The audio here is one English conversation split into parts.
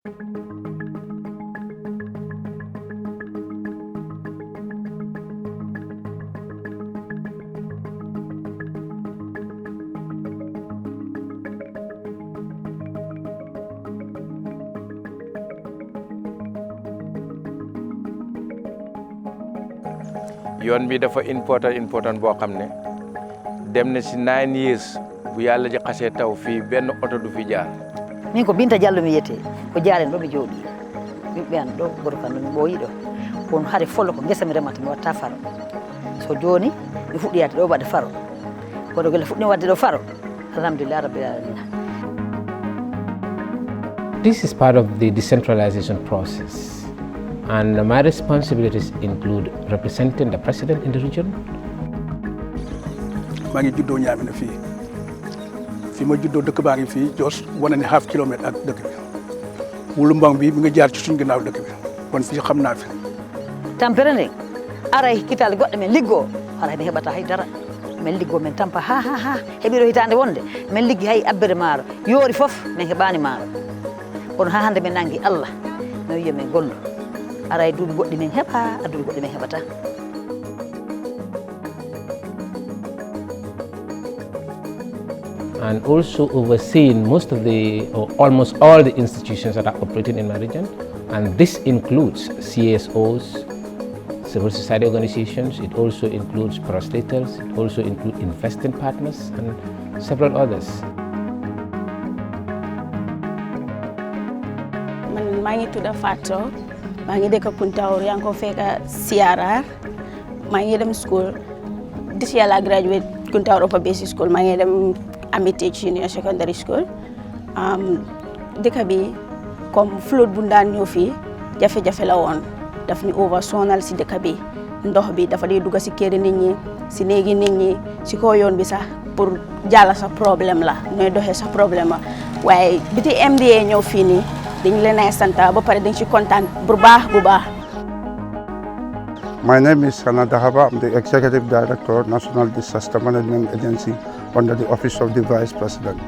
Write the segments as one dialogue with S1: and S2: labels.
S1: yoon bi dafa important boo xam ne dem na si 9 years bu yàlla ji xasee taw fii benn oto du fi jaar.
S2: min ko Binta Diallo mi yiyete ko jaaren ɗo mi jooɗi yimɓe an ɗo goto kam mi ɓooyi ɗo kono haade follo ko ngesa mi remata mi watta faro so joni mi fuɗɗi yaade ɗo waɗde faro kono gele fuɗɗi wadde ɗo faro alhamdulillah rabbil alamina.
S3: This is part of the decentralization process. And my responsibilities include representing the president in the region.
S4: maa ngi juddoo Ñaamena fii ma juddoo dëkk baa ngi fii just 1.5 kilomètres ak dëkk bi wulu mbang bi mi nga jaar ci suñu ginnaaw dëkk bi kon fii xam naa fi.
S2: tampere nden aray kitale goɗɗe men liggoo haray mi heɓata haydara min liggoo min tampa ha heɓiɗo hitande wonde min liggi hay abbere maaro yoori fof min heɓani maaro kono ha hande min nangi Allah mi wiya min gollo aray duuɓi goɗɗi min heɓa duuɓi goɗɗi min heɓata.
S3: And also overseeing most of the, or almost all the institutions that are operating in my region. And this includes CSOs, civil society organizations, it also includes prosecutors, it also includes investing partners and several others.
S5: maa ngi tudd Fatou maa ngi dëkk Kuntawur yaa ngi ko fekk CRR maa ngi dem school this year la graduate Kuntawur Upper Basic School maa ngi dem Hermitage Junior Secondary School dëkk bi comme flood bu daan ñëw fii jafe-jafe la woon daf ñu over sonal si dëkk bi ndox bi dafa dee dugg si kër nit ñi si néegi nit ñi si kaw yoon bi sax pour jàll sa problème la nooy doxee sa problème la waaye biti MDA ñëw fii nii dañ leen ay sant ba pare dañ ci kontaan bu baax.
S6: My name is Sana Dahaba. I'm the Executive Director, National Disaster Management Agency under the Office of the Vice President.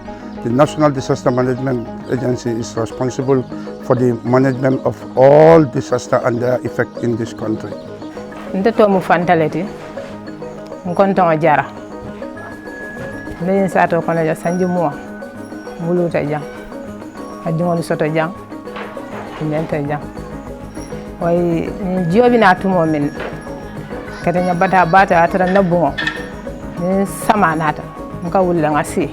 S6: The National Disaster Management Agency is responsible for the management of all disaster and their effect in this country.
S7: Ndeto mu fantaleti nkonton jara min sato kono ja sanji mo muluta jang ajumoni soto jang ñenta jang way jobi na tumo min kata nyabata bata atara nabungo ni sama nata nga wulla nga si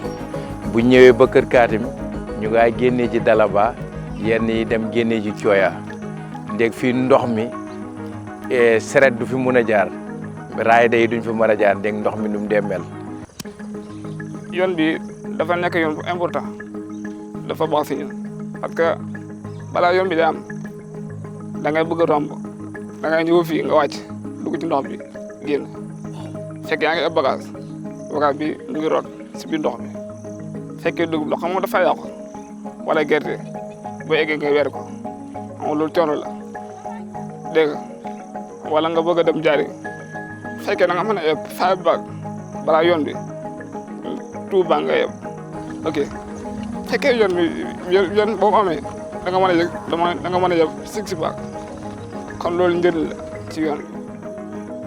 S1: bu ñëwee ba kër Kaatim ñu nga génné ci Dalaba yenn yi dem génné ci Cooya ndég fi ndox mi seret du fi mëna jaar raay day duñ fi mëna jaar ndég ndox mi num demel
S8: yoon bi dafa nekk yoon bu important dafa baax si ñun parce que balaa yoon bi day am da ngay bëgg a romb da ngay ñëw fii nga wàcc dugg ci ndox bi génn fekk yaa ngi ab bagage bi mu ngi root si biir ndox mi fekkee dugub la xam nga dafa yàqu wala gerte boo eggee nga weer ko xam nga loolu coono la dégg nga wala nga bëgg a dem jaari fekkee da nga mën a yeb 5 bag balaa yoon bi 2 bag nga yeb ok fekkee yoon boobu amee da nga mën a yeb 6 bag kon loolu njëriñ la ci yoon bi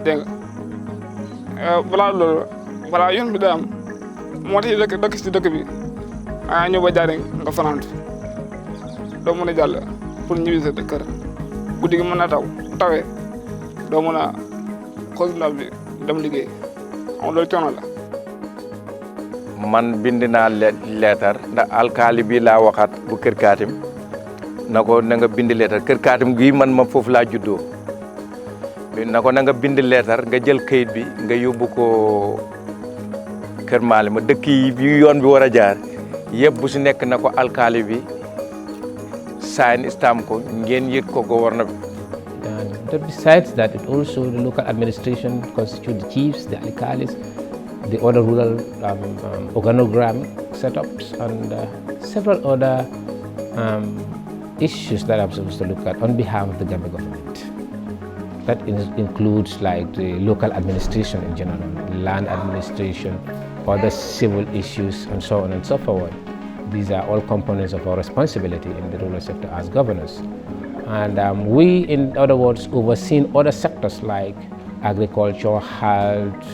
S8: dégg nga balaa yoon bi day am moo tax dëkk si dëkk bi a ñëw ba jaari nga fanaan doo mën a jàll pour ñibbi sa kër guddi gi mën na taw bu tawee doo mën a xool ndaw bi dem liggéey xam loolu coono la.
S1: man bind naa leetar ndax alkaali bi laa waxaat bu kër Kaatim na ko na nga bind leetar kër Kaatim gi man ma foofu laa juddoo na ko na nga bind leetar nga jël kayit bi nga yóbbu ko kër Maale ma dëkk yi yoon bi war a jaar yëpp bu si nekk na ko alkaali bi sign stamp ko ngeen yët ko gouverneur bi.
S3: But besides that, it also the local administration constitute the chiefs, the alcalis, the other rural organogram setups, and several other issues that I'm supposed to look at on behalf of the Gambia government. That includes like the local administration in general, land administration, other civil issues, and so on and so forth. These are all components of our responsibility in the rural sector as governors. And we, in other words, overseen other sectors like agriculture, health,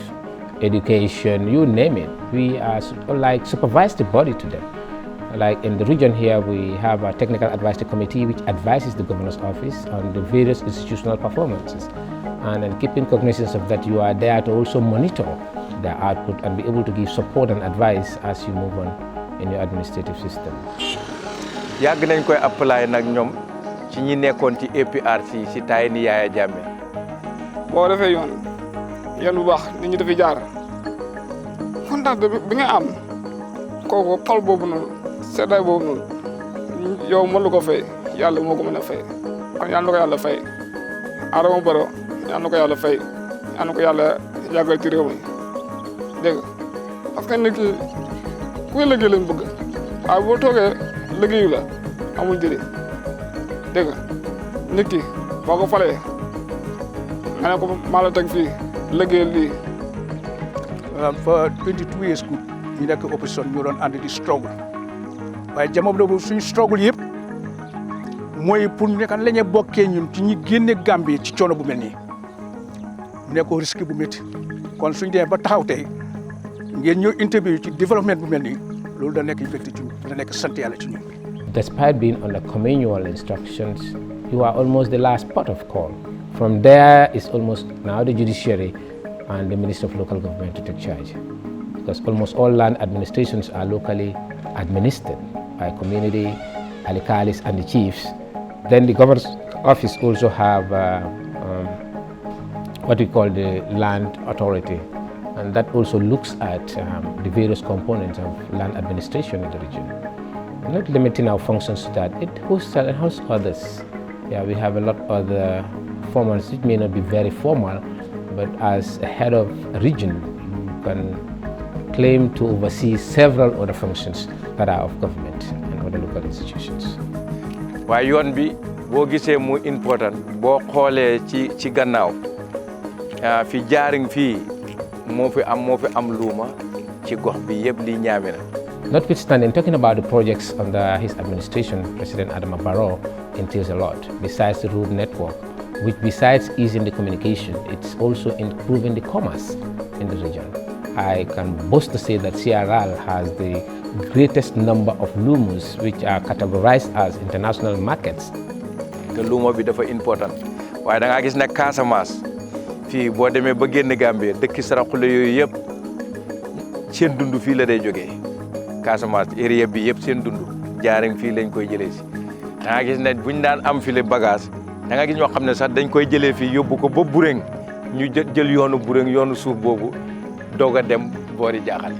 S3: education, you name it. We are like supervisory body to them. Like in the region here, we have a technical advisory committee which advises the governor's office on the various institutional performances. And in keeping cognizance of that, you are there to also monitor their output and be able to give support and advice as you move on in your administrative system.
S1: yàgg nañ koy apply nag ñoom ci ñi nekkoon ci APRC ci taay ni Yaaya Jammeh.
S8: boo defee yoon bu baax nit ñi dafiy jaar kontaan bi nga am kooku xol boobu noonu seddaay boobu noonu yow mën lu ko fay yàlla moo ko mën a fay kon yàlla na ko yàlla fay Adama Barrow yàlla na ko yàlla fay yàlla na ko yàlla yàggal ci réew mi dégg nga parce que nit ki kuy liggéey lañ bëgg waaye boo toogee liggéeyu la amul njëriñ dégg nga nit ki boo ko falee nga ne ko maa la teg fii liggéeyal lii.
S4: for 22 years ku ñu nekk opposition ñu doon ànd di struggle waaye jamono boobu suñu struggle yëpp mooy pour ñu nekk la ñu bokkee ñun ci ñi génne Gambie ci coono bu mel nii mu nekk risque bu métti kon suñu demee ba taxaw tey ngeen ñëw interview ci développement bu mel nii loolu da nekk mbégte ci ñun da nekk sant yàlla ci ñun.
S3: Despite being under communal instructions, you are almost the last port of call. From there is almost now the judiciary and the Minister of Local Government to take charge. Because almost all land administrations are locally administered by community, alikalis and the chiefs. Then the governor's office also have what we call the land authority. And that also looks at the various components of land administration in the region. We're not limiting our functions to that. It hosts others. Yeah, we have a lot of other formats which may not be very formal, but as a head of a region, you can claim to oversee several other functions that are of government and other local institutions.
S1: waaye yoon bi boo gisee mu important boo xoolee ci gannaaw fi jaaring fii moo fi am luuma ci gox bi yëpp li ñaami na.
S3: Notwithstanding, talking about the projects under his administration, President Adama Barrow entails a lot. Besides the road network, which besides easing the communication, it's also improving the commerce in the region. I can boast to say that CRR has the greatest number of lumus which are categorized as international markets.
S1: te luuma bi dafa important waaye da ngaa gis ne Casamance fii boo demee ba génn Gambie dëkki saraxule yooyu yëpp seen dund fii la day jógee Casamance area bi yëpp seen dund jaaring fii lañ koy jëlee si da ngaa gis ne buñ daan am file bagage da nga gis ñoo xam ne sax dañ koy jëlee fii yóbbu ko ba Bureng ñu jël yoonu Bureng yoonu suuf boobu doog a dem boori jaaxal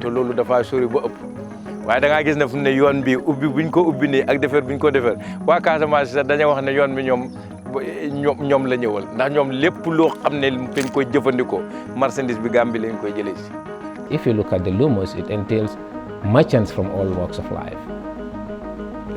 S1: te loolu dafa sori ba ëpp waaye da ngaa gis ne fu ne yoon bi ubbi buñ ko ubbi nii ak defar buñ ko defar waa Casamance sax dañoo wax ne yoon bi ñoom la ñëwal ndax ñoom lépp loo xam ne dañ koy jëfandikoo marchandise bi Gambie lañ koy jëlee si.
S3: If you look at the lumos, it entails merchants from all walks of life.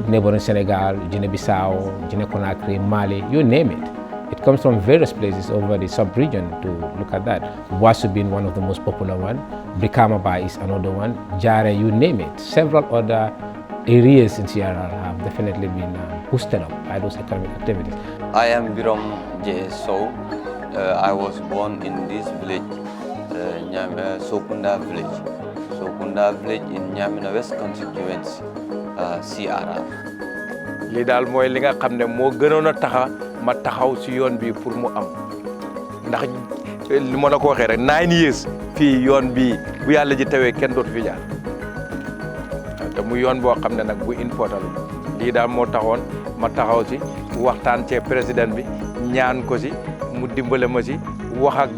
S3: Neighboring Senegal, Guinea-Bissau, Guinea-Conakry, Mali, you name it. It comes from various places over the sub-region to look at that. Wasu being one of the most popular one, Brikama is another one, Jare, you name it. Several other areas in CRR have definitely been boosted up by those economic activities.
S9: I am Birom J. Sow. I was born in this village, Sokunda village. Sokunda village in Nyamina West constituency, CRR.
S1: lii daal mooy li nga xam ne moo gënoon a taxa ma taxaw si yoon bi pour mu am ndax li ma la ko waxee rek 9 years fii yoon bi bu yàlla ji tawee kenn dootu fi jaar te mu yoon boo xam ne nag bu important lii daal moo taxoon ma taxaw si waxtaan cee président bi ñaan ko si mu dimbale ma si wax ak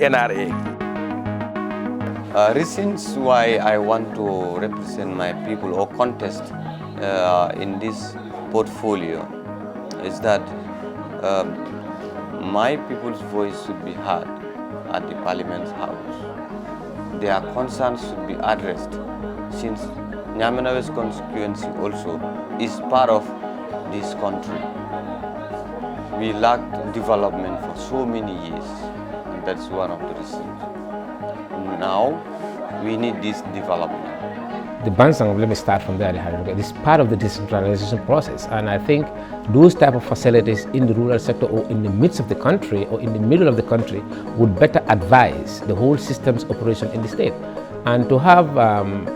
S1: NRA.
S9: Reasons why I want to represent my people or contest in this portfolio is that my people's voice should be heard at the Parliament House. Their concerns should be addressed since Nyamina West constituency also is part of this country. We lacked development for so many years, and that's one of the reasons. Now we need this development.
S3: the Bansang, let me start from there, this is part of the decentralization process. And I think those type of facilities in the rural sector or in the midst of the country or in the middle of the country would better advise the whole system's operation in the state. And to have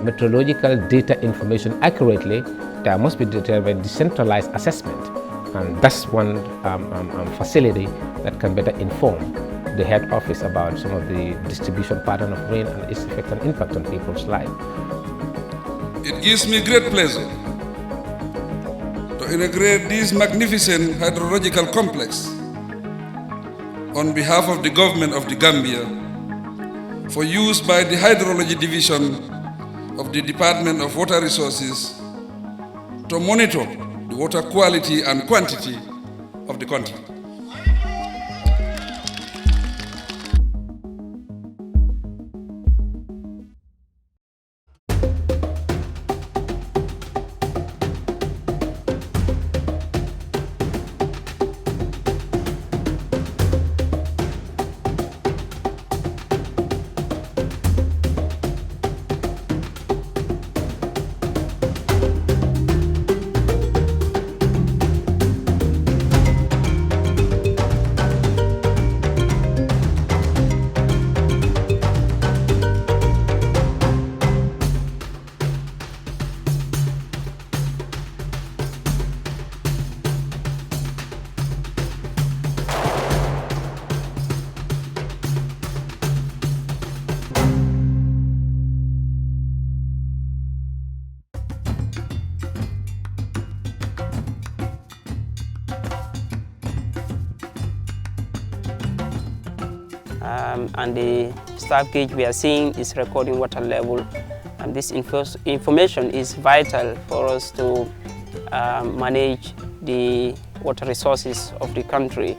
S3: meteorological data information accurately, there must be decentralized assessment. And that's one facility that can better inform the head office about some of the distribution pattern of rain and its effect and impact on people's lives.
S10: It gives me great pleasure to integrate this magnificent hydrological complex on behalf of the government of the Gambia for use by the Hydrology Division of the Department of Water Resources to monitor the water quality and quantity of the country.
S11: And the staff gauge we are seeing is recording water level, and this information is vital for us to manage the water resources of the country,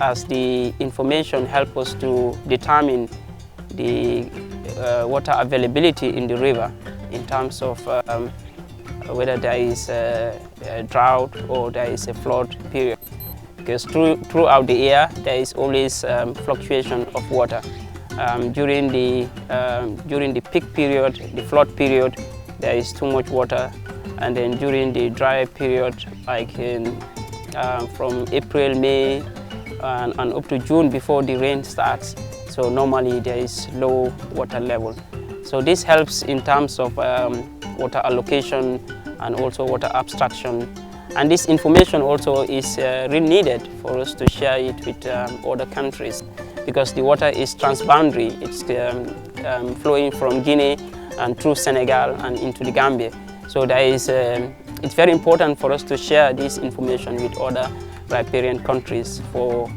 S11: as the information helps us to determine the water availability in the river in terms of whether there is a drought or there is a flood period. Because throughout the year there is always fluctuation of water. During the peak period, the flood period, there is too much water, and then during the dry period, like from April, May, and up to June before the rain starts. So normally there is low water level. So this helps in terms of water allocation and also water abstraction. And this information also is really needed for us to share it with other countries, because the water is transboundary. It's flowing from Guinea and through Senegal and into the Gambia. So there is, it's very important for us to share this information with other riparian countries for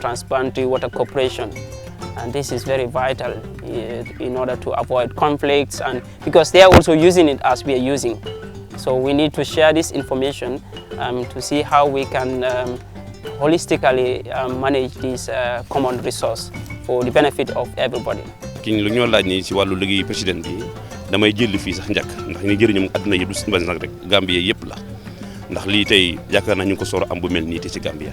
S11: transboundary water cooperation. And this is very vital in order to avoid conflicts, and because they are also using it as we are using. So we need to share this information to see how we can holistically manage this common resource for the benefit of everybody.
S12: King lu ñoo laaj ni ci walu liggéey président bi damay jël fi sax ñak ndax ni jëriñum aduna yi du ci ban rek Gambia yépp la ndax li tay yaakaar na ñu ko soro am bu mel ni ci Gambia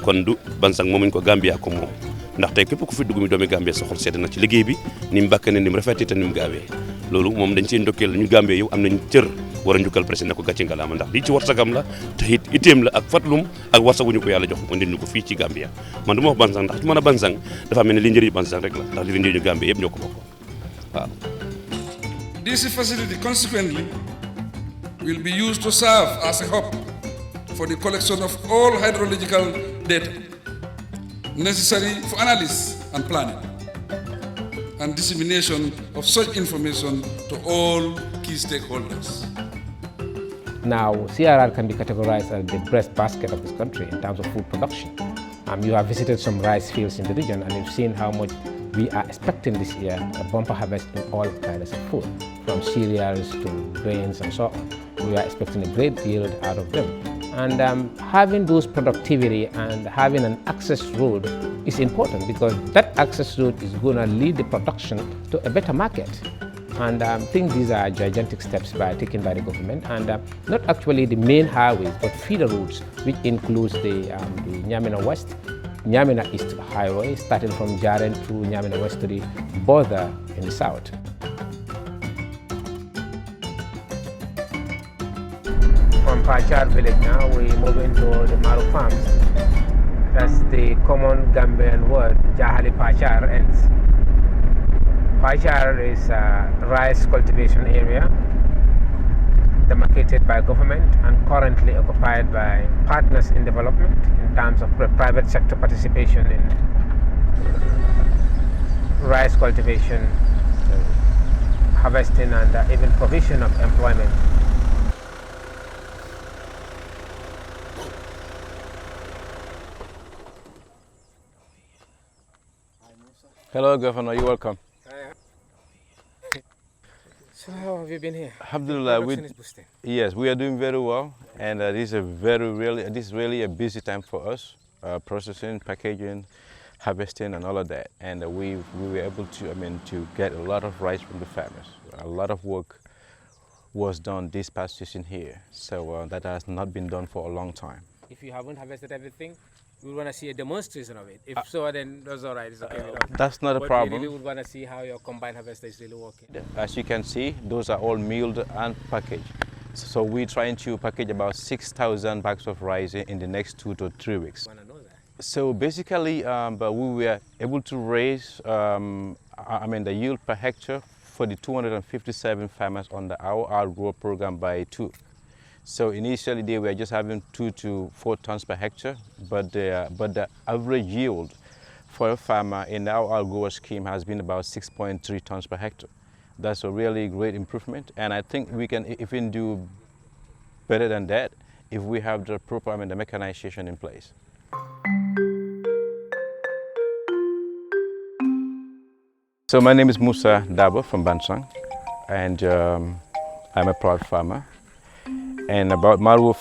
S12: kon du ban sax momuñ ko Gambia ko mom ndax tay képp ku fi dugg mi doomi Gambia sa xol sét na ci liggéey bi ni mbakane ni rafeté té ni gaawé lolu mom dañ ci ndokkel ñu Gambia yow am nañ cër wara ñukal président ko gatché ngalama ndax li ci warsagam la te item la ak fatlum ak warsaguñu ko yalla jox ko ndinu ko fi ci Gambia man duma wax bansang ndax ci mëna bansang dafa melni li ndëri bansang rek la ndax li ndëri Gambia yépp ñoko bokk waaw.
S10: This facility consequently will be used to serve as a hub for the collection of all hydrological data necessary for analysis and planning and dissemination of such information to all key stakeholders.
S3: Now, CRR can be categorized as the breadbasket of this country in terms of food production. You have visited some rice fields in the region, and you've seen how much we are expecting this year, a bumper harvest in all kinds of food, from cereals to grains and so on. We are expecting a great yield out of them. And having those productivity and having an access road is important, because that access road is going to lead the production to a better market. And I think these are gigantic steps taken by the government, and not actually the main highways, but feeder routes, which includes the Nyamina West, Nyamina East Highway, starting from Jaren through Nyamina West to the border in the south. Pachar village now. We move into the Maru farms. That's the common Gambian word, Jahali Pachar ends. Pachar is a rice cultivation area demarcated by government and currently occupied by partners in development in terms of private sector participation in rice cultivation, harvesting, and even provision of employment.
S1: Hello, Governor. You're welcome.
S3: So how have you been here?
S1: Alhamdulillah, yes, we are doing very well, and this is really a busy time for us, processing, packaging, harvesting, and all of that. And we were able to get a lot of rice from the farmers. A lot of work was done this past season here, so that has not been done for a long time.
S3: If you haven't harvested everything, we want to see a demonstration of it. If so, then that's all right. It's okay.
S1: That's not a problem.
S3: We really would want to see how your combined harvester is really working.
S1: As you can see, those are all milled and packaged. So we're trying to package about 6,000 bags of rice in the next 2 to 3 weeks. So basically, but we were able to raise, the yield per hectare for the 257 farmers under our arable program by 2. So initially they were just having 2 to 4 tons per hectare, but the average yield for a farmer in our grower scheme has been about 6.3 tons per hectare. That's a really great improvement, and I think we can even do better than that if we have the proper the mechanization in place. So my name is Musa Dabo from Bansang, and I'm a proud farmer. And about Maruo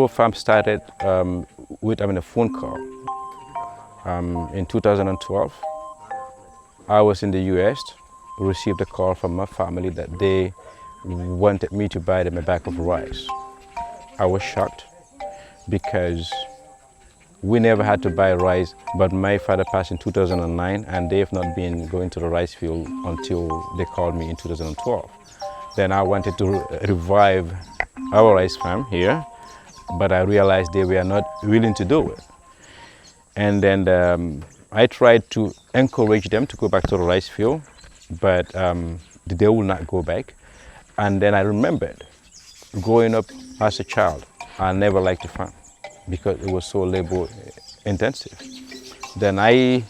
S1: Farm started with a phone call in 2012. I was in the US, received a call from my family that they wanted me to buy them a bag of rice. I was shocked because we never had to buy rice, but my father passed in 2009 and they've not been going to the rice field until they called me in 2012. Then I wanted to revive our rice farm here, but I realized they were not willing to do it. And then I tried to encourage them to go back to the rice field, but they would not go back. And then I remembered growing up as a child, I never liked to farm because it was so labor intensive. Then I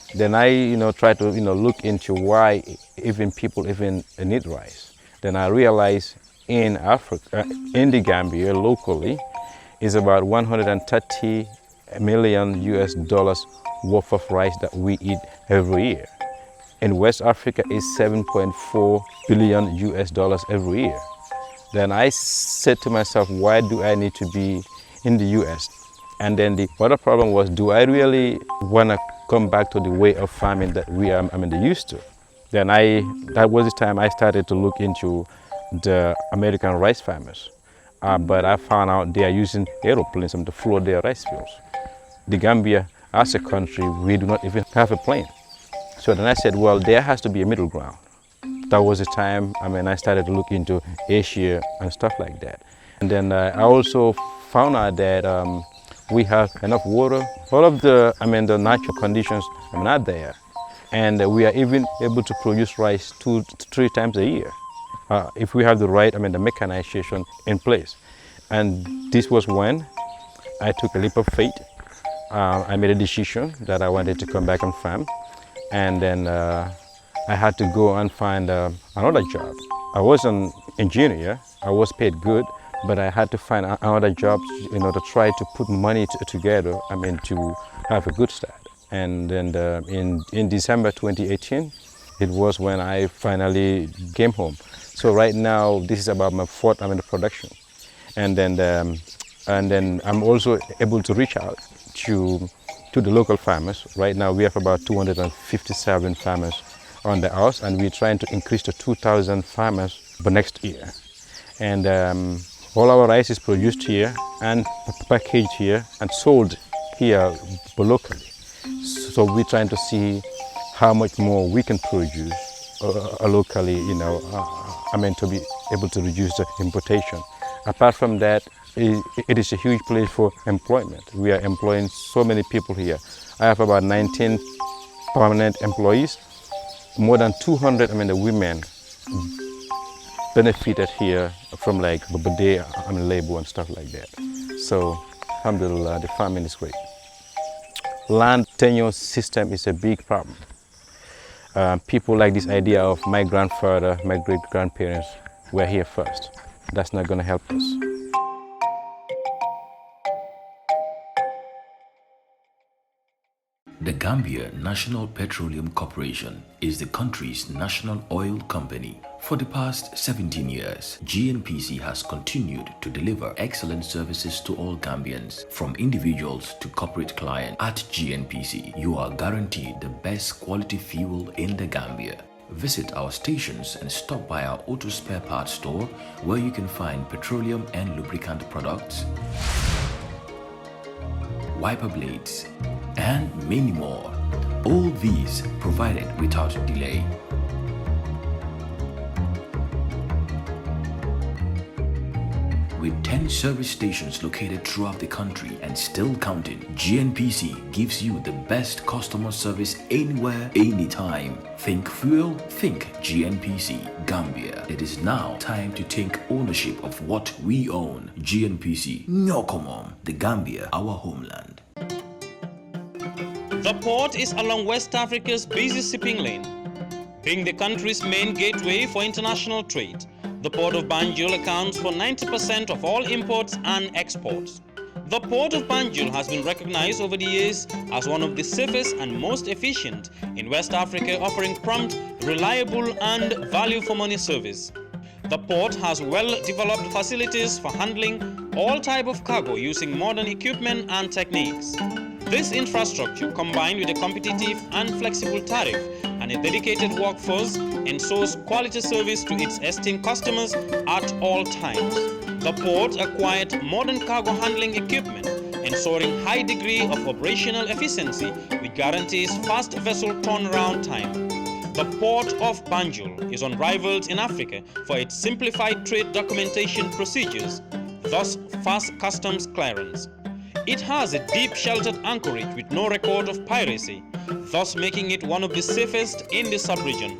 S1: tried to look into why even people even need rice. Then I realized in Africa, in the Gambia locally, is about 130 million US dollars worth of rice that we eat every year. In West Africa is 7.4 billion US dollars every year. Then I said to myself, why do I need to be in the US? And then the other problem was, do I really want to come back to the way of farming that we are used to? Then that was the time I started to look into the American rice farmers. But I found out they are using aeroplanes to flood their rice fields. The Gambia, as a country, we do not even have a plane. So then I said, well, there has to be a middle ground. That was the time, I started to look into Asia and stuff like that. And then I also found out that we have enough water. All of the natural conditions are not there. And we are even able to produce rice 2 to 3 times a year if we have the right, the mechanization in place. And this was when I took a leap of faith. I made a decision that I wanted to come back and farm. And then I had to go and find another job. I was an engineer. I was paid good, but I had to find another job, to try to put money together, to have a good start. And then in December 2018, it was when I finally came home. So right now, this is about my 4th production. And then I'm also able to reach out to the local farmers. Right now, we have about 257 farmers on the house, and we're trying to increase to 2,000 farmers for next year. And all our rice is produced here and packaged here and sold here locally. So we're trying to see how much more we can produce locally, to be able to reduce the importation
S13: Apart from that, it is a huge place for employment. We are employing so many people here. I have about 19 permanent employees. More than 200, the women benefited here from like Babade, labor and stuff like that. So, alhamdulillah, the farming is great. Land tenure system is a big problem. People like this idea of my grandfather, my great-grandparents were here first. That's not going to help us.
S14: The Gambia National Petroleum Corporation is the country's national oil company. For the past 17 years, GNPC has continued to deliver excellent services to all Gambians, from individuals to corporate clients. At GNPC, you are guaranteed the best quality fuel in the Gambia. Visit our stations and stop by our auto spare parts store, where you can find petroleum and lubricant products, wiper blades, and many more. All these provided without delay. With 10 service stations located throughout the country and still counting, GNPC gives you the best customer service anywhere, anytime. Think fuel, think GNPC. Gambia. It is now time to take ownership of what we own. GNPC. Nyokomom. The Gambia, our homeland.
S15: The port is along West Africa's busy shipping lane, being the country's main gateway for international trade. The port of Banjul accounts for 90% of all imports and exports. The port of Banjul has been recognized over the years as one of the safest and most efficient in West Africa, offering prompt, reliable and value for money service. The port has well-developed facilities for handling all type of cargo using modern equipment and techniques. This infrastructure, combined with a competitive and flexible tariff and a dedicated workforce, ensures quality service to its esteemed customers at all times. The port acquired modern cargo handling equipment, ensuring high degree of operational efficiency, which guarantees fast vessel turnaround time. The port of Banjul is unrivaled in Africa for its simplified trade documentation procedures, thus fast customs clearance. It has a deep sheltered anchorage with no record of piracy, thus making it one of the safest in the sub-region.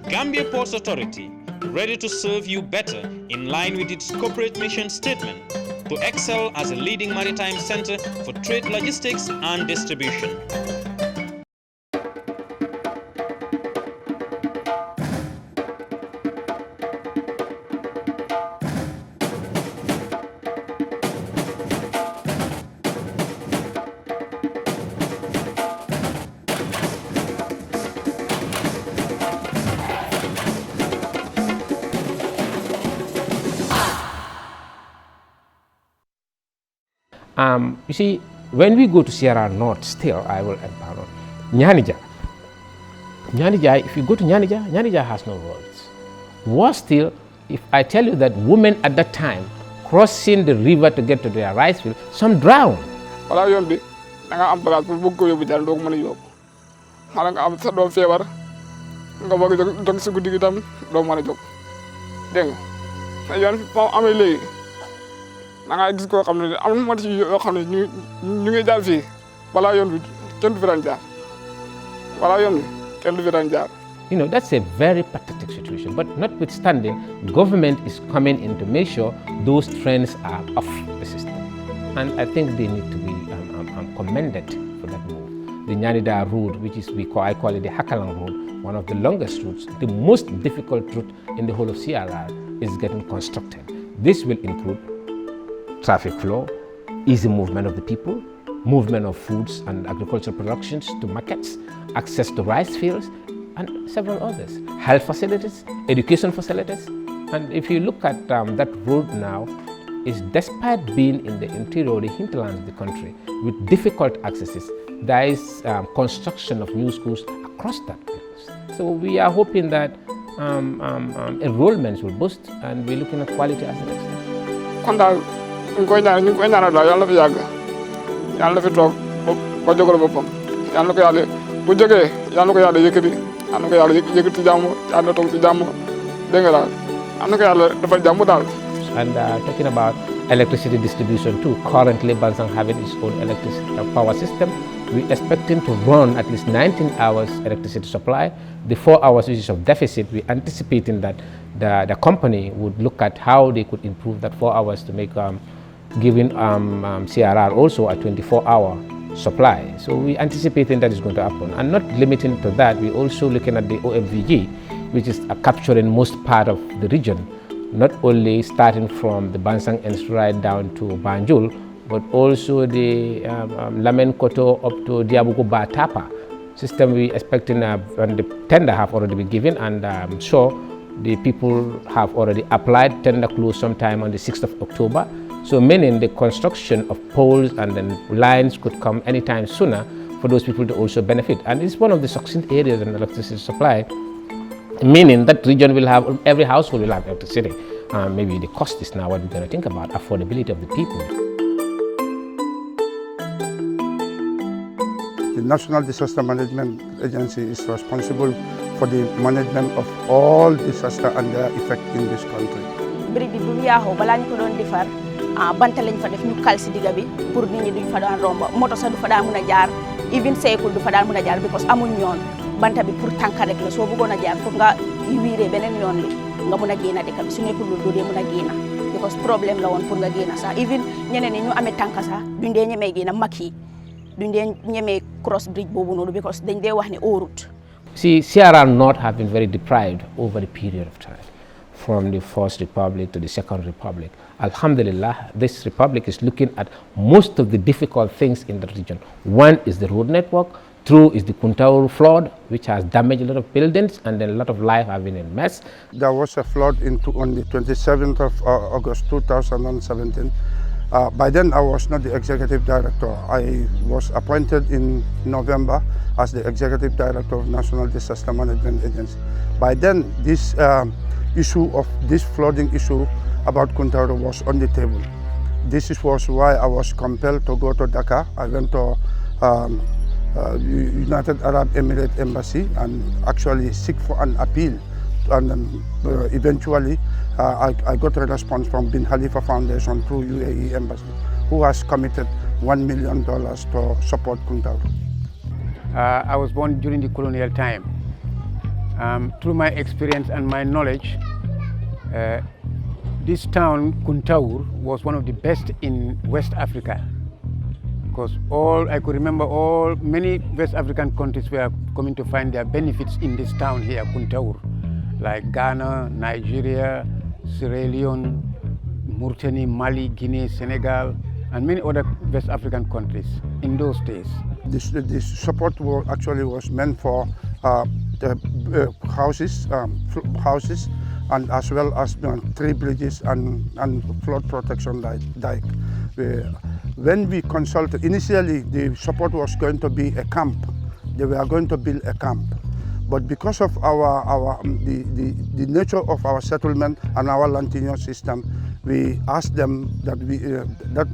S15: Gambia Ports Authority, ready to serve you better in line with its corporate mission statement, to excel as a leading maritime center for trade logistics and distribution.
S3: You see, when we go to CRR North, still I will empower Nyanija. Nyanija, if you go to Nyanija, Nyanija has no roads. Worse still, if I tell you that women at that time crossing the river to get to their rice field, some drown.
S8: Wala yoon bi da nga am bagage pour bëgg ko yóbbu dal doo ko mën a yóbbu. Xala nga am sa doom feebar nga bëgg jóg si guddi gi tam doo mën a jóg. Dégg nga yoon foo amee léegi da nga gis koo xam ne am na ci yoo xam ne ñu ngi jaar fii balaa yoon bi kenn du fi daan jaar balaa yoon bi kenn du fi daan jaar.
S3: You know, that's a very pathetic situation, but notwithstanding, government is coming in to make sure those trends are off the system. And I think they need to be commended for that move. The Nyanida route, which is, I call it the Hakalang route, one of the longest routes, the most difficult route in the whole of CRR, is getting constructed. This will include traffic flow, easy movement of the people, movement of foods and agricultural productions to markets, access to rice fields, and several others. Health facilities, education facilities. And if you look at that road now, is despite being in the interior, the hinterlands of the country, with difficult accesses, there is construction of new schools across that place. So we are hoping that enrollments will boost, and we're looking at quality as the next step.
S8: Kon daal ñu koy ñaanal daal yàlla na fi yàgg yàlla na fi toog ba jógal boppam yàlla na ko yàlla bu jógee yàlla na ko yàlla yëkkati yàlla na ko yàlla yëkkati ci jàmm yàlla na toog ci jàmm dégg nga daal yàlla na ko yàlla defal jàmm daal.
S3: and talking about electricity distribution too. Currently, Bansang having its own electricity power system. We expecting to run at least 19 hours electricity supply. The 4 hours which is of deficit, we anticipating that the company would look at how they could improve that 4 hours to make giving CRR also a 24-hour supply. So we anticipating that is going to happen, and not limiting to that, we also looking at the OMVG, which is capturing most part of the region, not only starting from the Bansang and right down to Banjul, but also the Lamen Koto up to Diabuko Batapa system. We expecting and the tender have already been given, and I'm sure the people have already applied. Tender close sometime on the 6th of October. So meaning the construction of poles and then lines could come anytime sooner for those people to also benefit. And it's one of the succinct areas in electricity supply, meaning that region will have, every household will have electricity. Maybe the cost is now what we're going to think about, affordability of the people.
S6: The National Disaster Management Agency is responsible for the management of all disaster and their effect in this country.
S5: Bridge bi bu mu yaaxoo balaa ñu ko doon defar banta lañ fa def ñu kal si digga bi pour nit ñi duñ fa daan romb moto sax du fa daan mën a jaar even cycle du fa daan mën a jaar because amuñ yoon banta bi pour tànka rek la soo bëggoon a jaar foog nga wiiree beneen yoon li nga mën a génn dëkk bi su nekkul loolu doo mën a génn because problème la woon pour nga génn sax even ñeneen ñi ñu amee tànka sax duñ dee ñemee génn mag yi duñ dee ñemee cross bridge boobu noonu because dañ dee wax ne óorut.
S3: See, CRR North have been very deprived over the period of time, from the First Republic to the Second Republic. Alhamdulillah, this republic is looking at most of the difficult things in the region. One is the road network, two is the Kuntaur flood, which has damaged a lot of buildings, and then a lot of life have been in mess.
S6: There was a flood on the 27th of August 2017. By then, I was not the executive director. I was appointed in November as the executive director of National Disaster Management Agency. By then, this issue of this flooding issue about Kuntaur was on the table. This was why I was compelled to go to Dhaka. I went to United Arab Emirates Embassy and actually seek for an appeal. And eventually, I got a response from Bin Khalifa Foundation through UAE Embassy, who has committed $1 million to support Kuntaur.
S16: I was born during the colonial time. Through my experience and my knowledge, this town, Kuntaur, was one of the best in West Africa. Because I could remember many West African countries were coming to find their benefits in this town here, Kuntaur, like Ghana, Nigeria, Sierra Leone, Mauritania, Mali, Guinea, Senegal, and many other West African countries in those days.
S6: This support actually was meant for the houses, and as well as tree bridges and flood protection dike. When we consulted, initially the support was going to be a camp. They were going to build a camp. But because of the nature of our settlement and our land tenure system, we asked them that that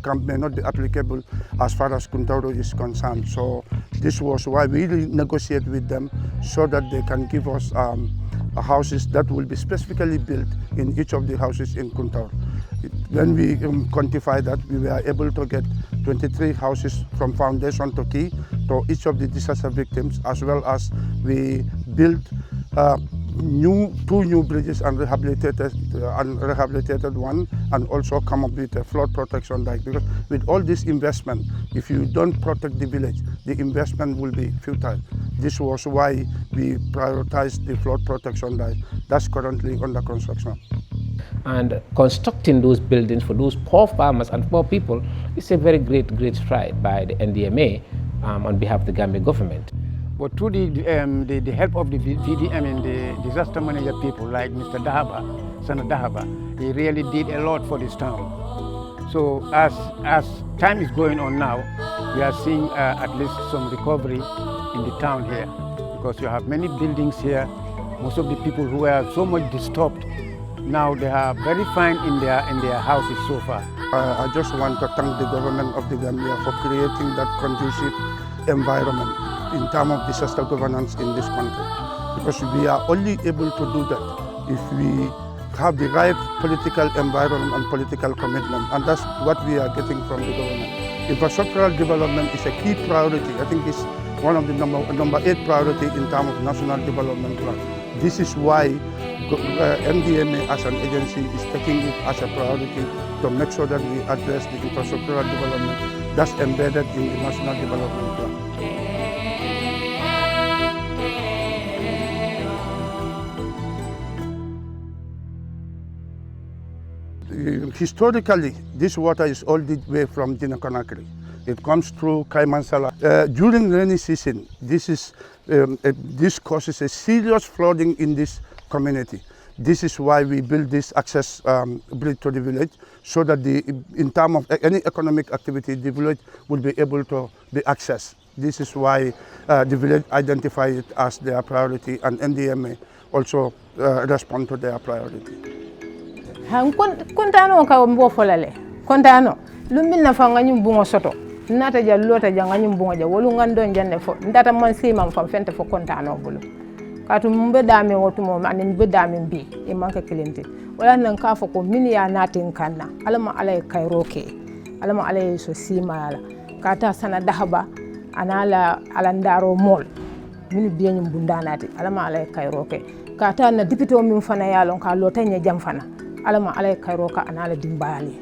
S6: camp may not be applicable as far as Kuntaur is concerned. So this was why we negotiate with them so that they can give us houses that will be specifically built in each of the houses in Kuntaur. When we quantify that, we were able to get 23 houses from foundation to key to each of the disaster victims, as well as we built two new bridges and rehabilitated one, and also come up with a flood protection dike. Because with all this investment, if you don't protect the village, the investment will be futile. This was why we prioritized the flood protection dike. That's currently under construction.
S3: And constructing those buildings for those poor farmers and poor people is a very great stride by the NDMA on behalf of the Gambia government.
S16: But through the help of the VDM and the disaster manager people like Mr. Dahaba, Sana Dahaba, he really did a lot for this town. So as time is going on now, we are seeing at least some recovery in the town here, because you have many buildings here. Most of the people who were so much disturbed, now they are very fine in their houses so far.
S6: I just want to thank the government of the Gambia for creating that conducive environment in terms of disaster governance in this country, because we are only able to do that if we have the right political environment and political commitment, and that's what we are getting from the government. Infrastructural development is a key priority. I think it's one of the number 8 priority in terms of national development plan. This is why NDMA as an agency is taking it as a priority to make sure that we address the infrastructural development that's embedded in the national development plan. Historically, this water is all the way from Conakry. It comes through Kaimansala. During rainy season, this causes a serious flooding in this community. This is why we build this access bridge to the village, so that in terms of any economic activity, the village will be able to be accessed. This is why the village identify it as their priority, and NDMA also respond to their priority.
S7: Kontano ka mbo folale kontano lumbil na fanga nyum bungo soto nata ja lota ja nganyum bungo ja wolu ngando janne fo ndata man sima fam fente fo kontano bulu katu mbe dame wotu mo anen be dame bi e manka kilenti wala nan ka fo ko min ya natin kanna alama alay kayroke alama alay so sima ala kata sana dahaba anala alandaro mol min biyenyum bundanati alama alay kayroke kata na dipito min fana yalon ka lota nya jam fana alama alay kayroka anala dimbali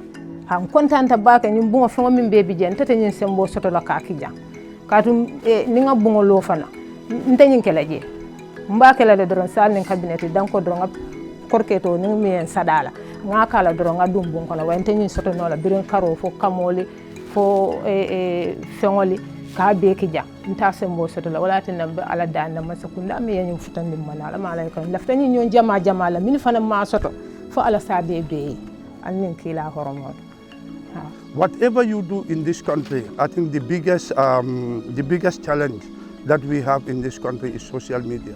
S7: han kontanta baka nyum bungo fo min bebi jen tata nyin sembo soto la ka kija katu ni nga bungo lo fana ntanyin kelaje mbake la doron sal nin cabinet danko doron korketo ni mi en sadala nga kala doron adum bungo la wante nyin soto no la birin karo fo kamoli fo fengoli ka be kija nta sembo soto la wala tin ala dana masakunda mi en futandi manala malay kan laftani nyon jama la min fana ma soto fo ala sabe be anin kila horomot.
S6: Whatever you do in this country, I think the biggest challenge that we have in this country is social media.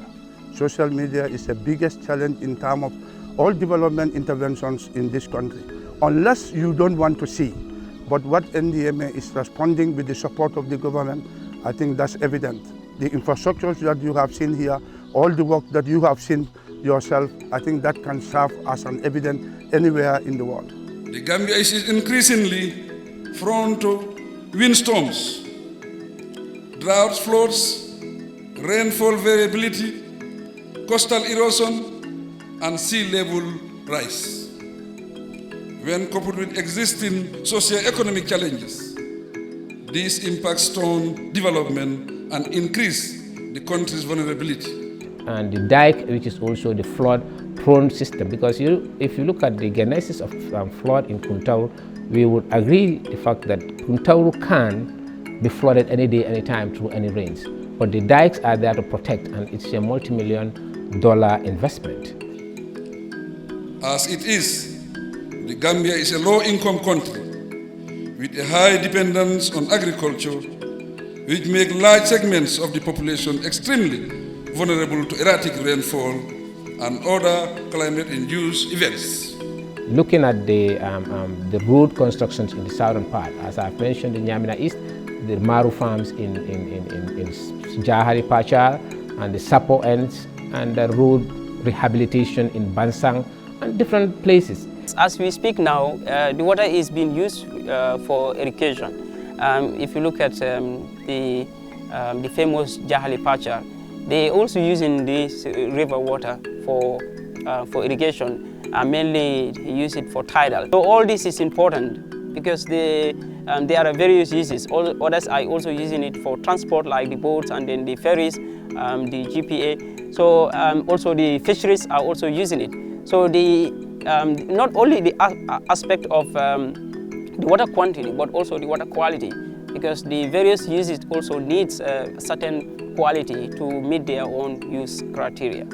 S6: Social media is the biggest challenge in terms of all development interventions in this country. Unless you don't want to see, but what NDMA is responding with the support of the government, I think that's evident. The infrastructures that you have seen here, all the work that you have seen yourself, I think that can serve as an evidence anywhere in the world.
S10: The Gambia is increasingly prone to windstorms, droughts, floods, rainfall variability, coastal erosion, and sea level rise. When coupled with existing socio-economic challenges, these impacts stone development and increase the country's vulnerability.
S3: And the dike, which is also the flood-prone system, because if you look at the genesis of flood in Kuntauru, we would agree the fact that Kuntauru can be flooded any day, any time through any rains. But the dikes are there to protect, and it's a multi-million-dollar investment.
S10: As it is, the Gambia is a low-income country with a high dependence on agriculture, which make large segments of the population extremely vulnerable to erratic rainfall and other climate-induced events.
S3: Looking at the road constructions in the southern part, as I've mentioned in Nyamina East, the Maru farms in Jahari Pachar and the Sapo ends, and the road rehabilitation in Bansang and different places.
S11: As we speak now, the water is being used for irrigation. If you look at the famous Jahali Pachar, they also using this river water for irrigation, mainly use it for tidal. So all this is important because there are various uses. Others are also using it for transport, like the boats and then the ferries, the GPA. So also the fisheries are also using it. So not only the aspect of the water quantity, but also the water quality, because the various uses also needs a certain quality to meet their own use criteria.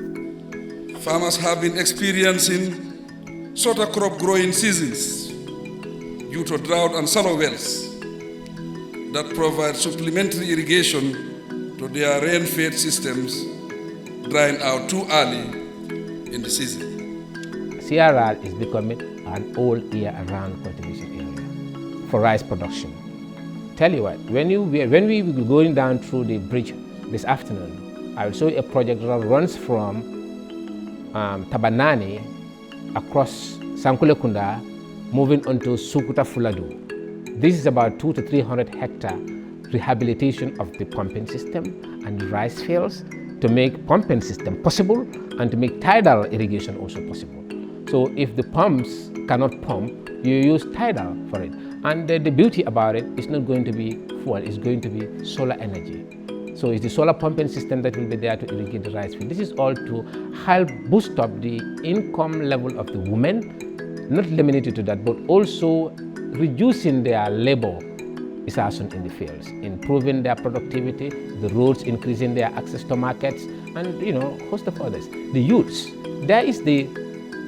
S10: Farmers have been experiencing shorter crop growing seasons due to drought and shallow wells that provide supplementary irrigation to their rain-fed systems, drying out too early in the season.
S3: CRR is becoming an all-year-round cultivation area for rice production. Tell you what, when we will be going down through the bridge this afternoon, I will show you a project that runs from Tabanani across Sankulekunda, moving on to Sukuta Fuladu. This is about 200 to 300 hectare rehabilitation of the pumping system and the rice fields to make pumping system possible and to make tidal irrigation also possible. So if the pumps cannot pump, you use tidal for it. And the beauty about it is not going to be fuel, it's going to be solar energy. So it's the solar pumping system that will be there to irrigate the rice field. This is all to help boost up the income level of the women, not limited to that, but also reducing their labor exertion in the fields, improving their productivity, the roads, increasing their access to markets, and a host of others. The youths,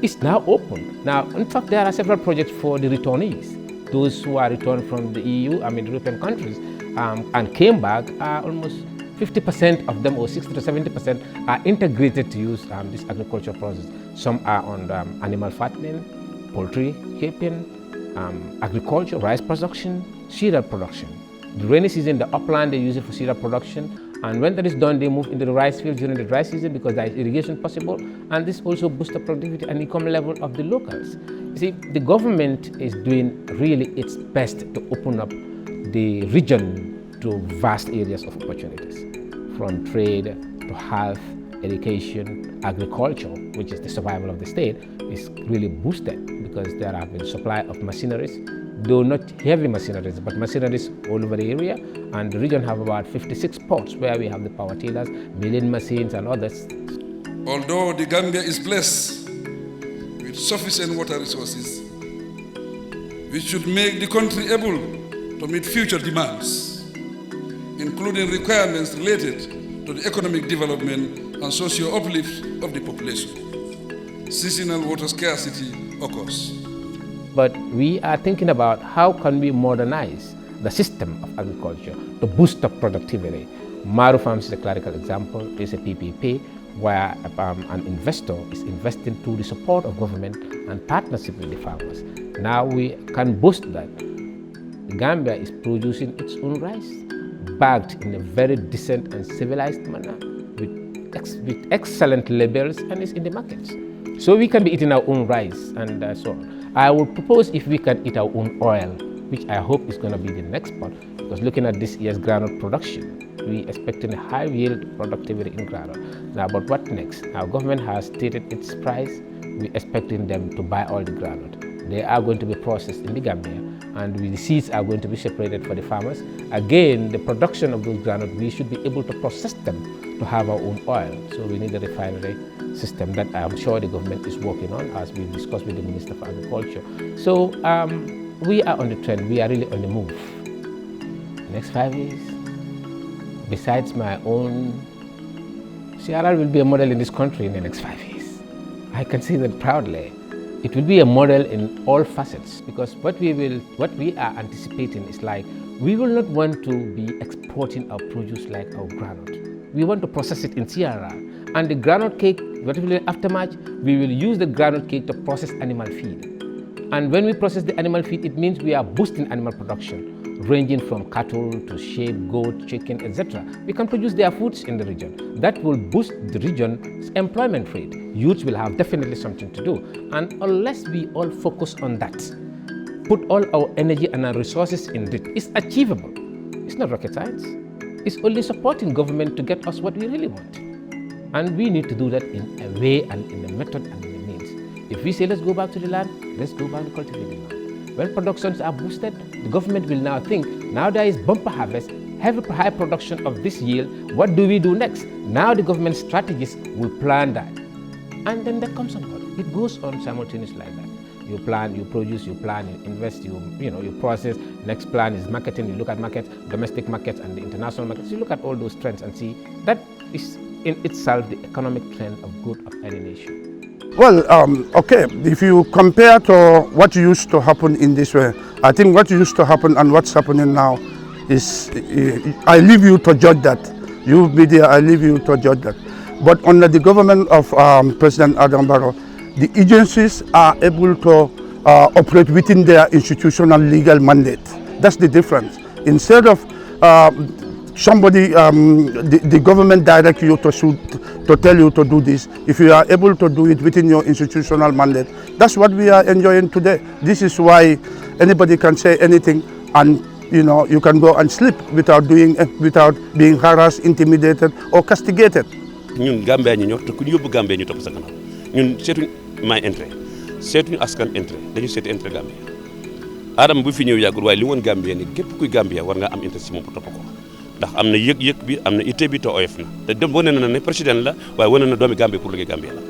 S3: it's now open. Now, in fact, there are several projects for the returnees. Those who are returned from the EU, European countries, and came back, are almost 50% of them, or 60 to 70%, are integrated to use this agricultural process. Some are on animal fattening, poultry keeping, agriculture, rice production, cereal production. The rainy season, the upland, they use it for cereal production. And when that is done, they move into the rice fields during the dry season because there is irrigation possible. And this also boosts the productivity and income level of the locals. You see, the government is doing really its best to open up the region to vast areas of opportunities, from trade to health, education, agriculture, which is the survival of the state, is really boosted because there have been supply of machineries, though not heavy machineries, but machineries all over the area. And the region have about 56 ports where we have the power tillers, milling machines and others.
S10: Although the Gambia is blessed with sufficient water resources, which should make the country able to meet future demands, including requirements related to the economic development and socio uplift of the population, seasonal water scarcity occurs.
S3: But we are thinking about how can we modernize the system of agriculture to boost up productivity. Maru Farms is a classical example. It's a PPP where an investor is investing through the support of government and partnership with the farmers. Now we can boost that. The Gambia is producing its own rice, bagged in a very decent and civilized manner with excellent labels, and it's in the markets. So we can be eating our own rice and so on. I would propose if we can eat our own oil, which I hope is going to be the next part, because looking at this year's groundnut production, we expecting a high yield productivity in groundnut. Now, but what next? Our government has stated its price. We're expecting them to buy all the groundnut. They are going to be processed in the Gambia, and the seeds are going to be separated for the farmers. Again, the production of those groundnut, we should be able to process them to have our own oil. So we need a refinery system that I'm sure the government is working on, as we've discussed with the Minister of Agriculture. So we are on the trend, we are really on the move. Next 5 years, besides my own, CRR will be a model in this country in the next 5 years. I can say that proudly. It will be a model in all facets, because what we are anticipating is like, we will not want to be exporting our produce like our groundnut. We want to process it in CRR. And the groundnut cake, what we will aftermath, we will use the groundnut cake to process animal feed. And when we process the animal feed, it means we are boosting animal production, ranging from cattle to sheep, goat, chicken, etc. We can produce their foods in the region. That will boost the region's employment rate. Youths will have definitely something to do. And unless we all focus on that, put all our energy and our resources in it, it's achievable. It's not rocket science. It's only supporting government to get us what we really want. And we need to do that in a way and in a method and in a means. If we say let's go back to the land, let's go back to cultivating land. When productions are boosted, the government will now think, now there is bumper harvest, have a high production of this yield, what do we do next? Now the government strategists will plan that. And then that comes on board. It goes on simultaneously like that. You plan, you produce, you plan, you invest, you process. Next plan is marketing. You look at markets, domestic markets and the international markets. You look at all those trends and see that is in itself the economic trend of good of any nation.
S6: Well, okay, if you compare to what used to happen in this way, I think what used to happen and what's happening now is, I leave you to judge that. You media, I leave you to judge that. But under the government of President Adama Barrow, the agencies are able to operate within their institutional legal mandate. That's the difference. Instead of somebody, the government direct you to tell you to do this. If you are able to do it within your institutional mandate, that's what we are enjoying today. This is why anybody can say anything, and you can go and sleep without being harassed, intimidated, or castigated.
S12: ñun Gambia ñu ñor te ku ñu yóbbu Gambia ñu topp sa gannaaw ñun seetuñ may intérêt seetuñu askan intérêt dañu seeti intérêt Gambia Adama bu fi ñëw yàggul waaye li woon Gambia ni képp kuy Gambia war nga am intérêt si moom pour topp ko ndax am na yëg-yëg bi am na itte bi te oyof na te dem wane na ne président la waaye wane na doomi Gambia pour liggéey Gambia la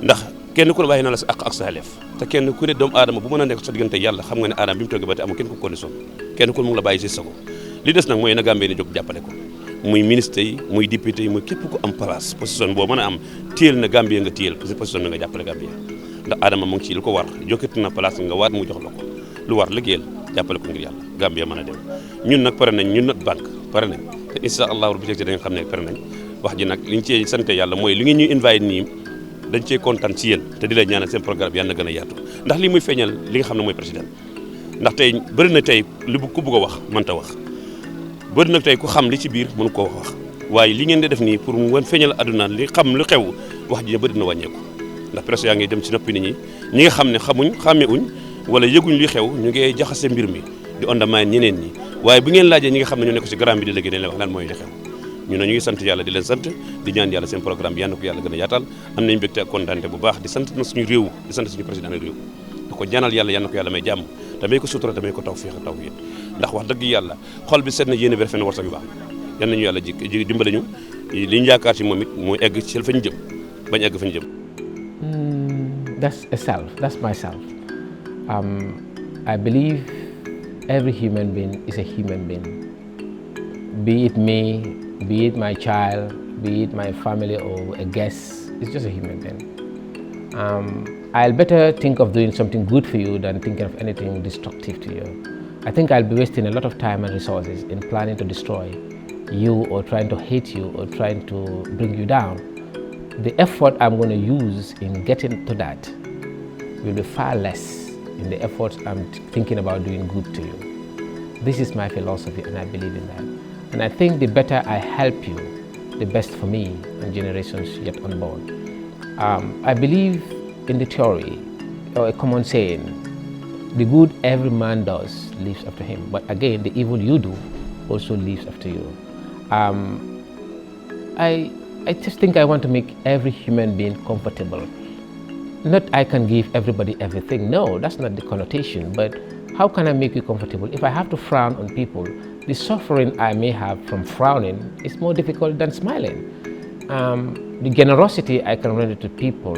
S12: ndax kenn ku ne bàyyi na la sa ak sa xaleef te kenn ku ne doomu aadama bu mën a nekk sa diggante yàlla xam nga ne Adama bi mu toogee ba te amul kenn ku condition kenn ku ne mu ngi la bàyyi si sago li des nag mooy na Gambia ni jóg jàppale ko muy ministre yi muy député yi muy képp ku am place position boo mën a am téel na Gambia nga téel parce que position bi nga jàppale Gambia ndax Adama mu ngi ci lu ko war jokkati na place nga waat mu jox la ko lu war liggéeyal jàppale ko ngir yàlla Gambia mën a dem ñun nag pare nañ ñun not banque pare nañ te incha allahu rabbi dañ xam ne pare nañ wax ji nag liñ cee sant yàlla mooy li ngeen ñuy invite nii dañ cee kontaan ci yéen te di la ñaanal seen programme yàlla na gën a yaatu ndax lii muy feeñal li nga xam ne mooy président ndax tey bëri na tey li ku bëgg a wax mënta wax bëri nag tey ku xam li ci biir mënu koo wax waaye li ngeen di def nii pour mu wan feeñal àdduna li xam lu xew wax ji bëri na wàññeeku ndax presse yaa ngi dem ci noppi nit ñi nga xam ne xàmmewuñ wala yëguñ li xew ñu ngi jaxase mbir mi di ondamaay ñeneen ñi waaye bu ngeen laajee ñi nga xam ne ñu nekk ci grand bi di liggéey dañ la wax lan mooy li xew ñu ne ñu ngi sant yàlla di leen sant di ñaan yàlla seen programme bi yàlla na ko yàlla gën a yaatal am nañu mbégte ak kontaante bu baax di sant na suñu réew di sant suñu président réew di ko ñaanal yàlla yàlla na ko yàlla may jàmm te may ko sutura te may ko tawfiix ak tawfiix ndax wax dëgg yàlla xol bi seet na yéene bi rafet na war sa bi baax yal nañu yàlla ji dimbale ñu li ñu yaakaar ci moom it mooy egg ci fa ñu jëm bañ egg fa ñu jëm.
S3: That's a self. That's myself. I believe every human being is a human being. Be it me, be it my child, be it my family or a guest, it's just a human being. I'll better think of doing something good for you than thinking of anything destructive to you. I think I'll be wasting a lot of time and resources in planning to destroy you or trying to hate you or trying to bring you down. The effort I'm going to use in getting to that will be far less in the efforts I'm thinking about doing good to you. This is my philosophy and I believe in that. And I think the better I help you, the best for me and generations yet unborn. I believe in the theory, or a common saying, the good every man does lives after him. But again, the evil you do also lives after you. I just think I want to make every human being comfortable. Not I can give everybody everything. No, that's not the connotation. But how can I make you comfortable? If I have to frown on people, the suffering I may have from frowning is more difficult than smiling. The generosity I can render to people,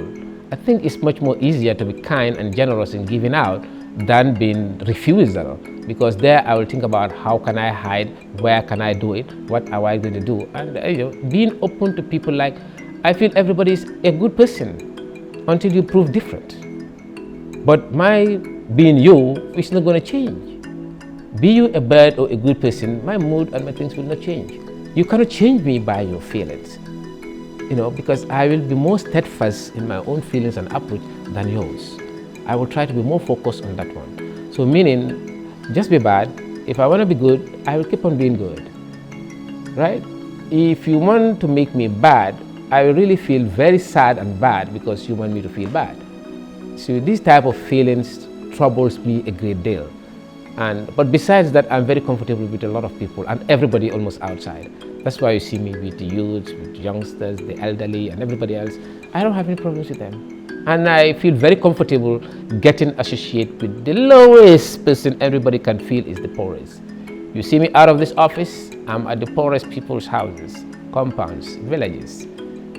S3: I think it's much more easier to be kind and generous in giving out than being refusal, because there I will think about how can I hide, where can I do it, what am I going to do, and being open to people. Like, I feel everybody is a good person until you prove different. But my being you is not going to change. Be you a bad or a good person, my mood and my things will not change. You cannot change me by your feelings, because I will be more steadfast in my own feelings and approach than yours. I will try to be more focused on that one. So meaning, just be bad. If I want to be good, I will keep on being good, right? If you want to make me bad, I will really feel very sad and bad because you want me to feel bad. So this type of feelings troubles me a great deal. But besides that, I'm very comfortable with a lot of people and everybody almost outside. That's why you see me with the youth, with youngsters, the elderly, and everybody else. I don't have any problems with them. And I feel very comfortable getting associated with the lowest person everybody can feel is the poorest. You see me out of this office, I'm at the poorest people's houses, compounds, villages.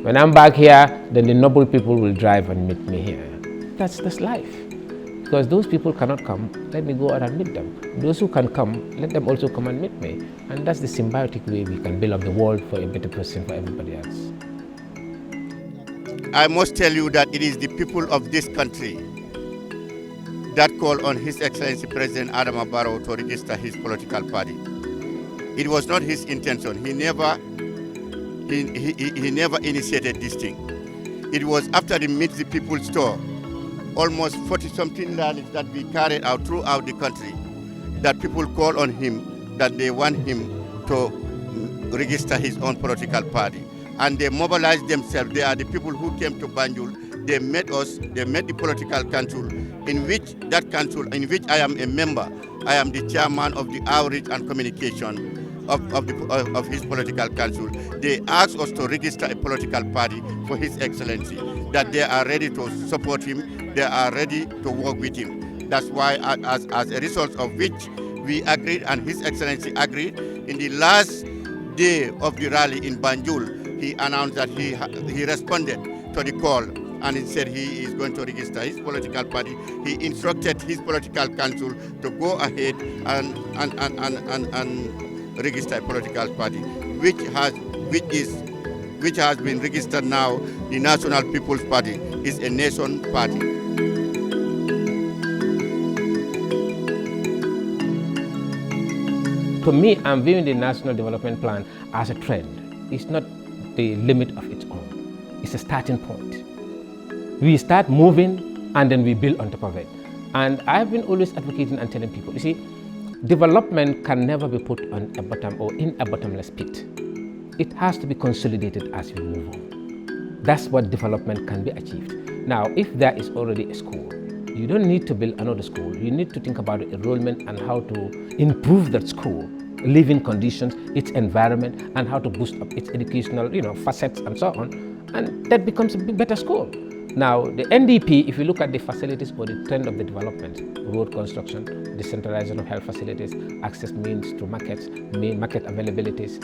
S3: When I'm back here, then the noble people will drive and meet me here. That's life. Because those people cannot come, let me go out and meet them. Those who can come, let them also come and meet me. And that's the symbiotic way we can build up the world for a better person for everybody else.
S17: I must tell you that it is the people of this country that call on His Excellency President Adama Barrow to register his political party. It was not his intention. He never initiated this thing. It was after the Meet the People's tour, almost 40-something rallies that we carried out throughout the country, that people call on him, that they want him to register his own political party. And they mobilized themselves. They are the people who came to Banjul. They met us, they met the political council, in which I am a member. I am the chairman of the outreach and communication of his political council. They asked us to register a political party for His Excellency, that they are ready to support him, they are ready to work with him. That's why, as a result of which, we agreed and His Excellency agreed. In the last day of the rally in Banjul, he announced that he responded to the call, and he said he is going to register his political party. He instructed his political council to go ahead and register a political party, which has been registered now. The National People's Party is a nation party.
S3: To me, I'm viewing the National Development Plan as a trend. It's not the limit of its own. It's a starting point. We start moving and then we build on top of it. And I've been always advocating and telling people, you see, development can never be put on a bottom or in a bottomless pit. It has to be consolidated as we move on. That's what development can be achieved. Now, if there is already a school, you don't need to build another school. You need to think about the enrollment and how to improve that school, living conditions, its environment, and how to boost up its educational, facets and so on. And that becomes a better school. Now, the NDP, if you look at the facilities or the trend of the development, road construction, decentralization of health facilities, access means to markets, market availabilities,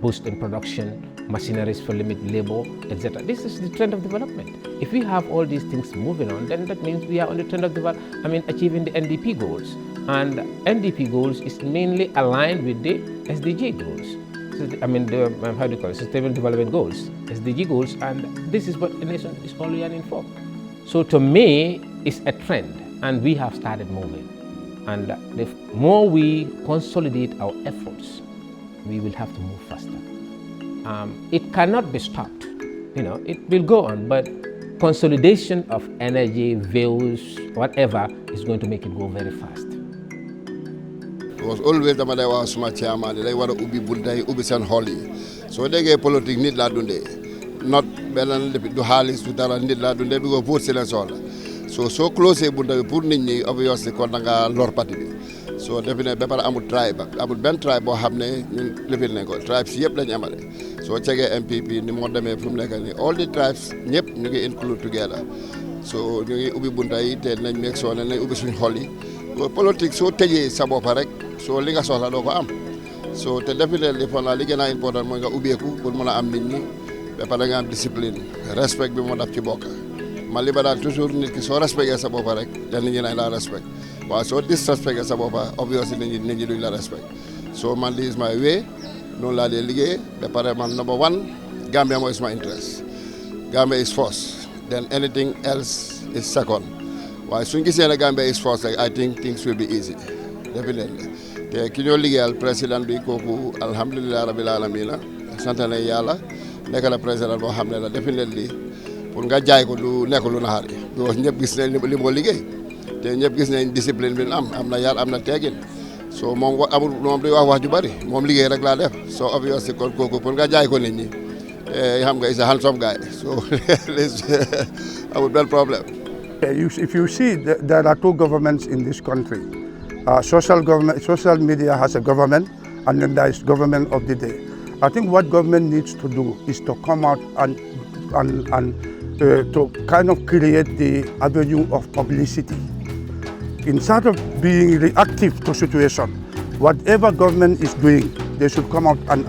S3: boost in production, machineries for limited labor, etc. This is the trend of development. If we have all these things moving on, then that means we are on the trend of achieving the NDP goals. And NDP goals is mainly aligned with the SDG goals. Sustainable Development Goals, SDG goals, and this is what the nation is all yearning for. So to me, it's a trend, and we have started moving. And the more we consolidate our efforts, we will have to move faster. It cannot be stopped. It will go on, but consolidation of energy, views, whatever, is going to make it go very fast.
S18: Because always dama day wax suma chairman lay wara ubbi bunta yi ubbi sen xol yi so déggee politique nit la dundé not benen du xaliss du dara nit la dundé bi ko vote ci len soxla so closé bunta bi pour nit ñi obviously kon da nga lor parti bi so define ba par amul tribe amul ben tribe bo xamné ñun lifil nañ ko tribe ci yépp lañ amalé so ciégé MPP ni mo démé fu mu nekk ni all the tribes ñëpp ñu ngi include together so ñu ngi ubbi bunta yi té nañ mek so nañ ubbi suñ xol yi politique so tejé sa bop rek so li nga soxla doo ko am so te definitely fo li gën a important mooy nga ubbeeku pour mën a am nit ñi ba pare nga am discipline respect bi moo daf ci bokk man li ba daal toujours nit ki soo respecté sa bopp rek da nit ñi nañ la respect waaw soo disrespecté sa bopp obviously nit ñi duñ la respect so man li is my way noonu laa dee liggéey ba pare man number one Gambia mooy suma interest Gambia is first then anything else is second waaye suñ gisee ne Gambia is first like I think things will be easy definitely te ki ñoo liggéeyal président bi kooku alhamdulilah rabil alamina sant nañ yàlla nekk na président boo xam ne la definitely pour nga jaay ko du nekk lu naxari because ñëpp gis nañ li moo liggéey te ñëpp gis nañ discipline bi am na yar am na teggin so moom moom du wax ju bari moom liggéey rek laa def so obviously kon kooku pour nga jaay ko nit ñi xam nga is a handsome guy so amul benn problème.
S6: If you see, there are two governments in this country. Social media has a government, and then there is government of the day. I think what government needs to do is to come out and to kind of create the avenue of publicity. Instead of being reactive to situation, whatever government is doing, they should come out and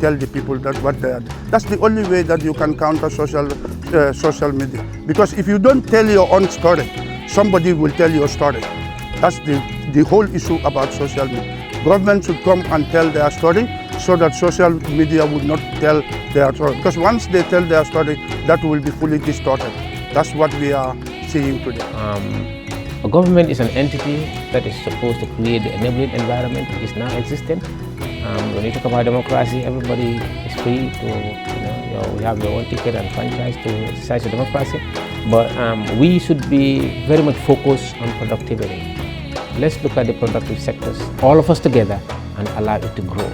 S6: tell the people that what they are. That's the only way that you can counter social media. Because if you don't tell your own story, somebody will tell your story. That's the whole issue about social media. Government should come and tell their story so that social media would not tell their story. Because once they tell their story, that will be fully distorted. That's what we are seeing today.
S3: A government is an entity that is supposed to create the enabling environment which is now existent. When you talk about democracy, everybody is free to, we have your own ticket and franchise to exercise your democracy. But we should be very much focused on productivity. Let's look at the productive sectors, all of us together, and allow it to grow.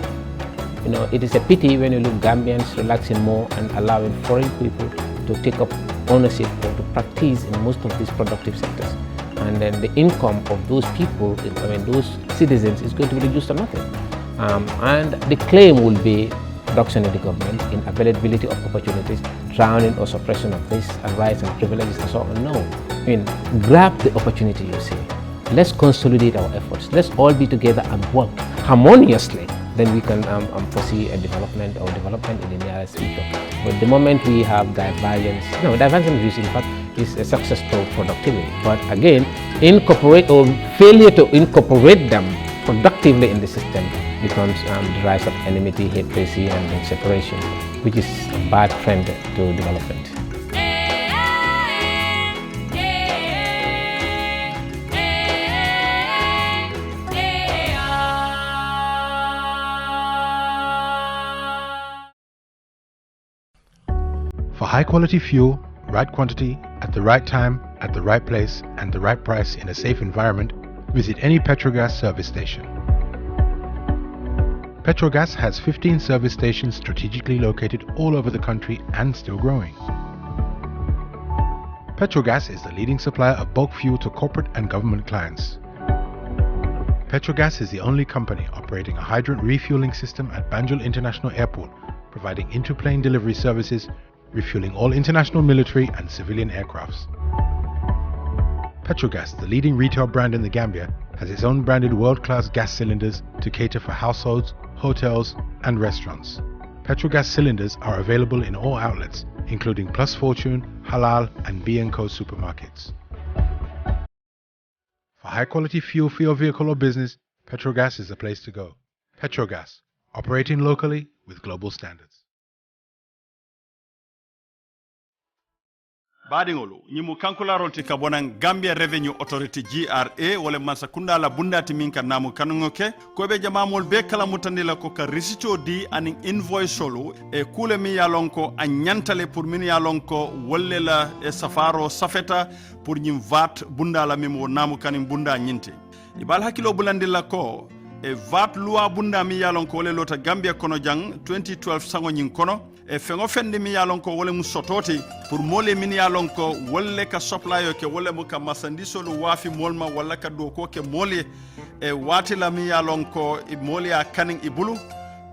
S3: it is a pity when you look Gambians relaxing more and allowing foreign people to take up ownership or to practice in most of these productive sectors. And then the income of those people, those citizens, is going to be reduced to nothing. And the claim will be reduction in the government, in availability of opportunities, drowning or suppression of this and rights and privileges and so on. No, grab the opportunity, you see. Let's consolidate our efforts. Let's all be together and work harmoniously. Then we can foresee a development in the nearest future. But the moment we have divergence views, in fact, is a success to productivity. But again, failure to incorporate them productively in the system becomes the rise of enmity, hypocrisy, and then separation, which is a bad trend to development.
S19: For high-quality fuel, right quantity, at the right time, at the right place, and the right price in a safe environment, visit any Petrogas service station. Petrogas has 15 service stations strategically located all over the country and still growing. Petrogas is the leading supplier of bulk fuel to corporate and government clients. Petrogas is the only company operating a hydrant refueling system at Banjul International Airport, providing interplane delivery services, refueling all international military and civilian aircrafts. Petrogas, the leading retail brand in the Gambia, has its own branded world-class gas cylinders to cater for households, hotels, and restaurants. Petrogas cylinders are available in all outlets, including Plus Fortune, Halal, and B&Co supermarkets. For high-quality fuel for your vehicle or business, Petrogas is the place to go. Petrogas, operating locally with global standards.
S20: baɗigolu ñimu kankularolti ka bonan Gambia Revenue Authority GRA wala mansakunda la bundati min ka namu kanungoke ko be jamamol be kala mutandila ko ka risito di anin invoice solo e kule mi yalon ko a nyantale pour min yalon ko wolle la e safaro safeta pour ñim vat bunda la mimo namu kanin bunda nyinte ibal hakilo bulandila ko e vat loi bunda mi yalon ko wole lota Gambia kono jang 2012 sango nyin kono e fengo fende mi yalon ko wole mu sototi pour mole min yalon ko wolle ka supplyo ke wole mu ka masandiso lu wafi molma walla ka do ko ke mole e watila mi yalon ko e mole a kanin ibulu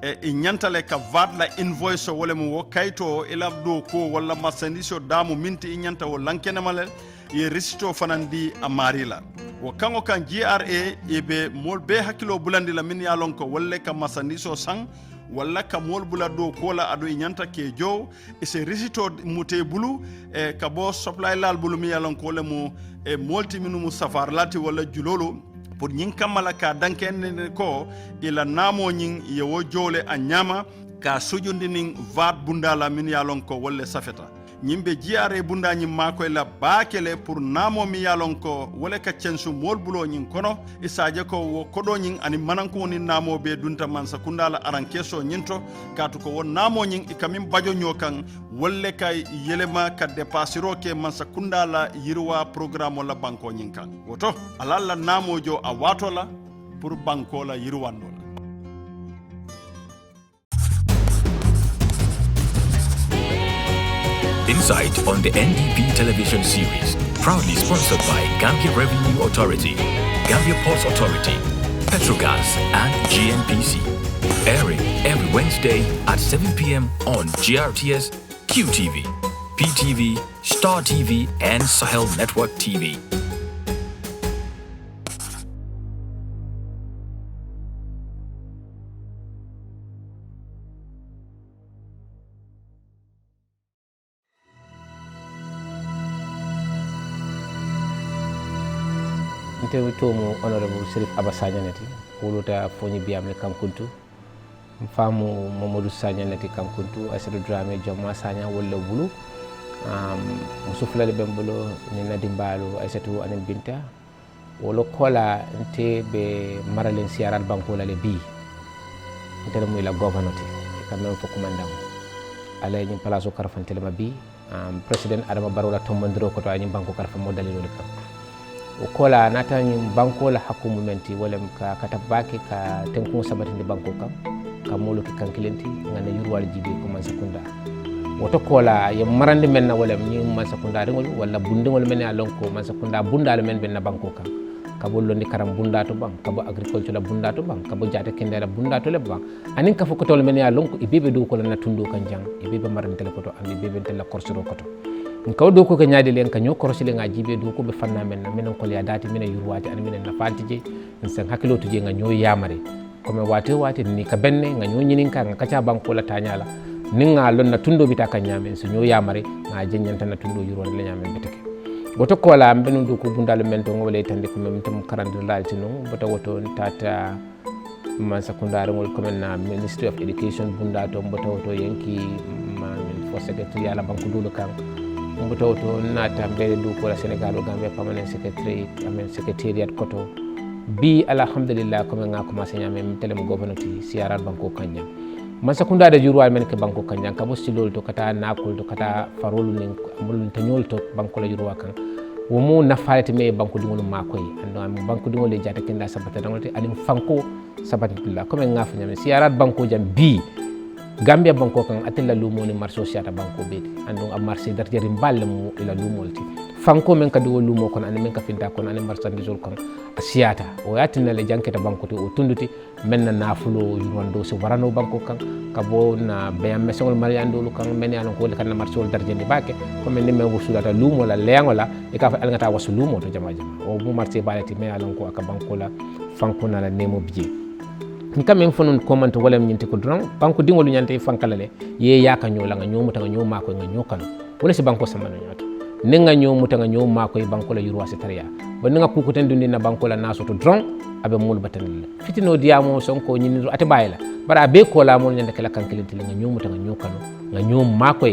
S20: e nyantale ka vat la invoice wole mu wo kayto ila do ko walla masandiso damu minti nyanta wo lankene malel ye risito fanandi amarila wo kango kan GRA e be mol be hakilo bulandi la min yalon ko wolle ka masandiso sang walla ka mol bula do kola ado nyanta ke jow e se risito mute bulu e ka bo supply lal bulu mi yalon ko le mu e molti minu mu safar lati walla julolo pour nyin kamala ka danken ko ila namo nyin ye wo jole a nyama ka sujundi nin vat bundala min yalon ko wolle safeta nyimbe GRA bunda nyim makoy la bakele pour namo mi yalon ko wala ka censu mol bulo nyin kono isaje ko wo kodo nyin ani mananko ni namo be dunta man sakundala aran keso nyinto katu ko won namo nyin ikamim bajo nyokan wolle kay yelema ka depasiro ke man sakundala yirwa programme la banko nyin kan woto alalla namo jo a watola pour banko la yirwando.
S14: Insight on the NDP television series, proudly sponsored by Gambia Revenue Authority, Gambia Ports Authority, Petrogas, and GNPC. Airing every Wednesday at 7 p.m. on GRTS, QTV, PTV, Star TV, and Sahel Network TV.
S3: Ntewi tomu honorable Sirif Aba Sagnanati woluta foni biamle kankuntu mfamu Mamadou Sagnanati kankuntu Aïssatou Dramé Jomma Sagna walla bulu musuflale bembolo ni nadimbalo Aïssatou anen Binta wolo kola nte be maralen siaral banko la le bi nte mo la gouvernante quand même fo commandant ala ni place karfantele ma bi President Adama Barrow la tombandiro ko to ani banko karfa mo dalilo le kam o kola nata ni banko la hakumu menti wala ka katabaki ka tenkun sabatinde banko kam kamolo ki kankilenti ngana yurwal jibe ko man sakunda woto kola ye marande men na wala ni man sakunda rengol wala bundingol men ya lonko man sakunda bundal men ben na banko kan kabo londi karam bunda to bang kabo agriculture la bunda to bang kabo jate kende la bunda to le bang anin ka foko tol men ya lonko ibebe do ko la tundo kan jang ibebe marande le koto am ibebe tel la korsoro koto kaw do ko ko nyaade len ka nyo korsile nga jibe do ko be fanna men na menen ko ya dati menen yurwati an menen na fantije sen hakilo to je nga nyo yamare comme wate ni ka benne nga nyo nyinin ka nga kacha banko la tanyala ninga lon na tundo bita kan nyamen so nyo yamare nga jenyanta na tundo yurwon la nyamen beteke woto ko la mbenu do ko bundal men to ngole tande ko mem tam karande lalti no bota woto tata man secondary ngol ko men na Ministry of Education bunda to bota woto yanki man for secretary ala banko dulu kan bota woto nata mbele do ko la Senegal o Gambia permanent secretary amen secretariat koto bi alhamdulillah ko men nga commencé nyame telem gouverneur CRR banko kanya man sakunda da jurwal men ke banko kanya ka bosti lol to kata nakol to kata farolu nin amul tanyol to banko la jurwa kan wo mo nafalete me banko dingol makoy ando am banko dingol le jata kenda sabata dangote alim fanko sabatilla ko men ngaf nyame CRR banko jam bi Gambia banko kan atella lumo ni marché siata banko beti ando am marché darjeri mballe mo ila lumolti fanko men ka do lumo kon an men ka finta kon an marchandise kon asiata o yatina le janketa banko to o tunduti men na nafulo yurwando so warano banko kan kabo na bayam mesol mariando lu kan men yalon ko le kan marché darjeri bake ko men men wusudata lumo la leangola e ka fa alngata wasu lumo to jama o bu marché balati men yalon ko aka banko la fanko na la nemo bije nkamen fonon comment wala nyinti ko dron banko dingolu nyante fankalale ye yaka nyola nga nyomuta nga nyoma ko nga nyokano wala si banko samano nyoto nenga nyomuta nga nyoma ko banko la yurwa setariya ba nga kuku tan dundi na banko la naso to dron abe mul batanil fitino diamo sonko nyini ate bayila bara be ko la mon nyande kala kankilenti nga nyomuta nga nyokano nga nyoma ko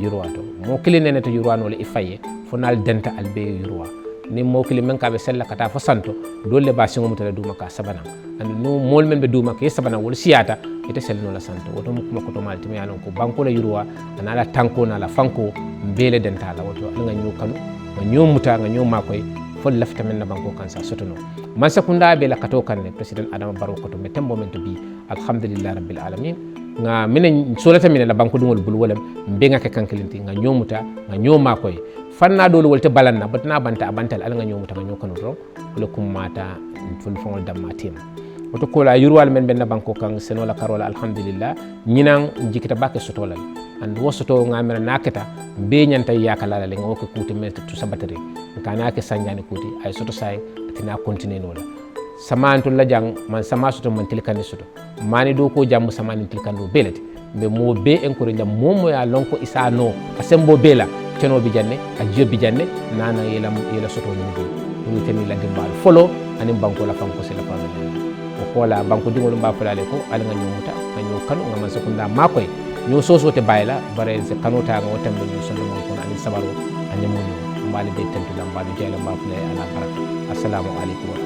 S3: yurwa to mo kilinene to yurwa no le ifaye fonal denta albe yurwa ni mo kili men ka be sella kata fo santo dolle ba singo mutala duma ka sabana and no mol men be duma ka sabana wol siata ite selno la santo woto mo ko to malti me alon ko banko la yurwa anala tanko na la fanko mbele denta la woto nga nyukanu nga nyomuta nga nyoma koy fo lafta men na banko kan sa sotono man sakunda be la kato kan ne President Adama Barrow ko to me tembo men to bi alhamdulillah rabbil alamin nga minen solata min la banko dungol bul wolam be nga ka kankelinti nga nyomuta nga nyoma koy fanna dole wolte balanna batna banta abantal al nga nyomuta nga nyokano ro wala kum mata ful fongol damma tim oto kola yurwal men benna banko kan senola karola alhamdulillah nyinan jikita bakke sotolal and wosoto ngamira naketa be nyanta yakala le ngoke kuti men to sabatari kana ke sanjani kuti ay soto say tina continue nola samanto la jang man sama soto man tilkani soto mani do ko jamm samani tilkando belati be mo be encourage jam momo ya lonko isano asembo bela keno bi janne a jiyo bi janne nana yela soto ni temi la dimbal folo anim banko la fanko se la famille ko la banko dingol mba fulale ko ala nga nyomuta nga nyokano nga man sekunda makoy nyo soso te bayla bare se kanota nga wotambe nyo sondo mon ko ani sabaro anyamo mbali be tentu la mbali jeyla mba fulale ala baraka assalamu alaikum